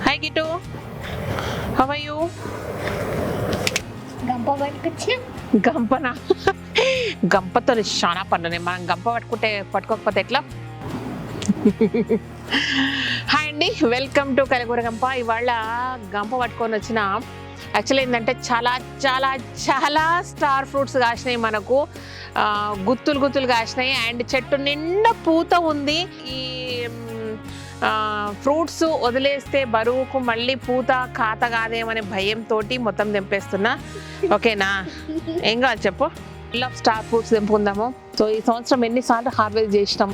Hi Kittu, how are you? గంప పట్టుకొచ్చిన గంపనా? గంపతో చాలా పనులు. మనం గంప పట్టుకోకపోతే ఎట్లా? హాయ్ అండి, వెల్కమ్ టు కలగూర గంప. ఇవాళ గంప పట్టుకొని వచ్చిన యాక్చువల్లీ ఏంటంటే చాలా చాలా చాలా స్టార్ ఫ్రూట్స్ కాసినాయి మనకు. గుత్తులు కాసినాయి అండ్ చెట్టు నిండా పూత ఉంది. ఈ ఫ్రూట్స్ వదిలేస్తే బరువుకు మళ్ళీ పూత ఖాత కాదేమనే భయంతో మొత్తం తెంపేస్తున్నా. ఓకేనా? ఏం కావాలి చెప్పు. Star fruits తెంపుకుందాము. సో ఈ సంవత్సరం ఎన్నిసార్లు హార్వెస్ట్ చేసినాం,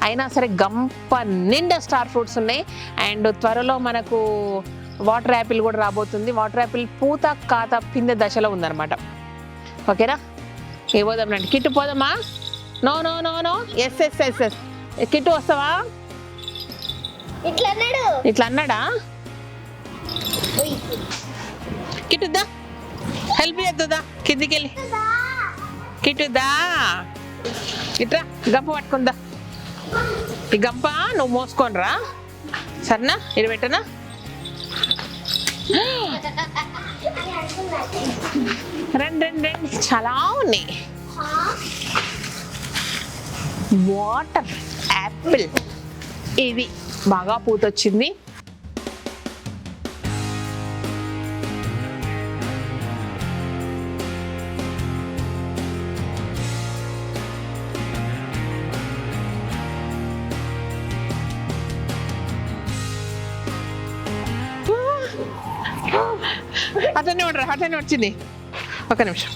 అయినా సరే గంప నిండా స్టార్ ఫ్రూట్స్ ఉన్నాయి. అండ్ త్వరలో మనకు వాటర్ యాపిల్ కూడా రాబోతుంది. వాటర్ యాపిల్ పూత ఖాత పిందె దశలో ఉందన్నమాట. ఓకేనా? ఏ పోదాం రండి. కిట్టు పోదామా? No no no no yes yes yes yes. Kittu వస్తావా? ఇట్లా అన్నాడా? కిట్టుదా, హెల్ప్ చేద్దా కిందికి వెళ్ళి. కిట్టుదా, ఇట్రా గంప పట్టుకుందా. ఈ గంప నువ్వు మోసుకొని రా, సరేనా? ఇది పెట్టనా? రండి రండి రండి, చాలా ఉన్నాయి. వాటర్ యాపిల్ ఇది బాగా పూతొచ్చింది. అటనే ఉండరా, అటనే వచ్చింది. ఒక నిమిషం.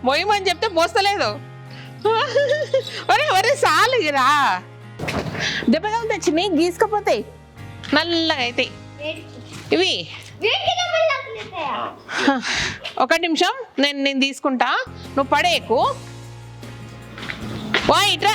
మోయమని చెప్తే మోస్తలేదు. ఒరే ఒరే సాలుగిరా, దెబ్బగా తెచ్చినాయి, గీసుకపోతాయి, నల్లగా అయితే ఇవి. ఒక నిమిషం, నేను తీసుకుంటా, నువ్వు పడేకు. వా ఇట్రా.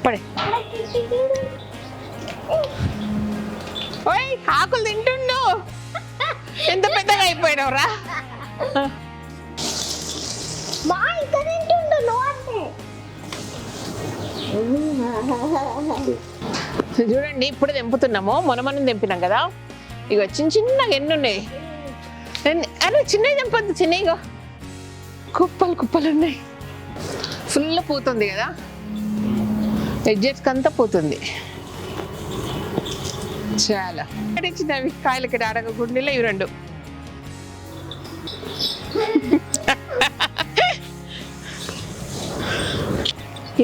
పడే. ఓయ్ ఆకులు తింటుండు. ఎంత పెద్దగా అయిపోయినవురా. చూడండి, ఇప్పుడు తెంపుతున్నాము. మనం తెంపినాం కదా. ఇగో చిన్నగా ఎన్ని ఉన్నాయి. అరే చిన్నవి తెంపొద్దు, చిన్నగా కుప్పలు ఉన్నాయి. ఫుల్ పూతుంది కదా, ఎడ్జెట్స్కి అంతా పోతుంది. చాలా ఇచ్చినవి కాయలకి అడగ గుండెలో ఇవి రెండు.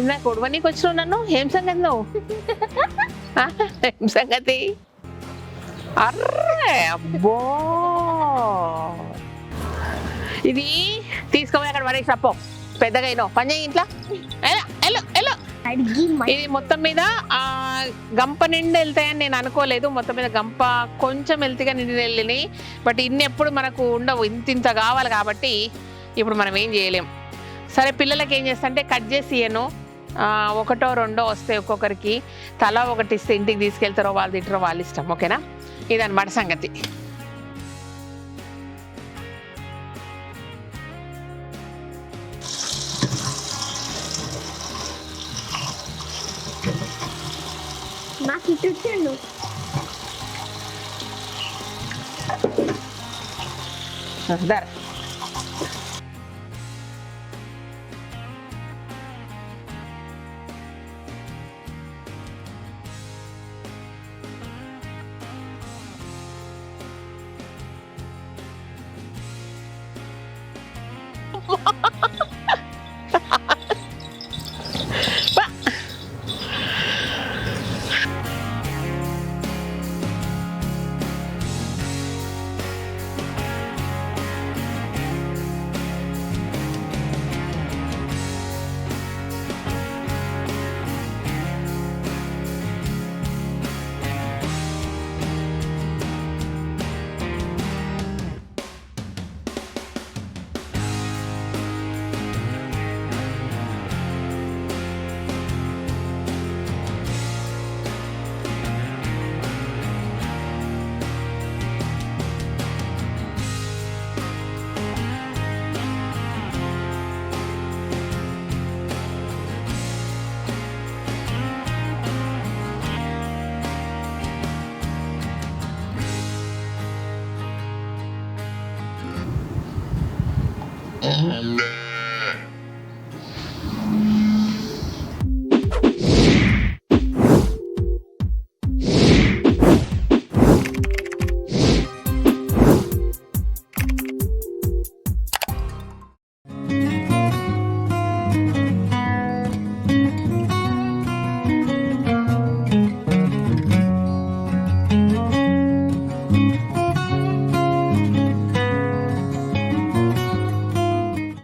ఇందాక ఉడవనీకి వచ్చినావు నన్ను. ఏం సంగతి నువ్వు? ఏం సంగతి? అర్రే అబ్బో, ఇది తీసుకోవాలి అక్కడ పడేసి అప్పో. పెద్దగా అయినావు, పని చేయి ఇంట్లో. ఇది మొత్తం మీద గంప నిండా వెళ్తాయని నేను అనుకోలేదు. మొత్తం మీద గంప కొంచెం వెళ్తేగా నిండి వెళ్ళినాయి. బట్ ఇన్ని ఎప్పుడు మనకు ఉండవు, ఇంత కావాలి కాబట్టి ఇప్పుడు మనం ఏం చేయలేం. సరే, పిల్లలకి ఏం చేస్తా అంటే కట్ చేసి ఇయ్యను. ఒకటో రెండో వస్తాయి ఒక్కొక్కరికి. తలా ఒకటి ఇస్తే ఇంటికి తీసుకెళ్తారో వాళ్ళు తింటారో వాళ్ళు ఇష్టం. ఓకేనా? ఇదన్నమాట సంగతి. నాకు ఇటు వచ్చాను. దర బాయ్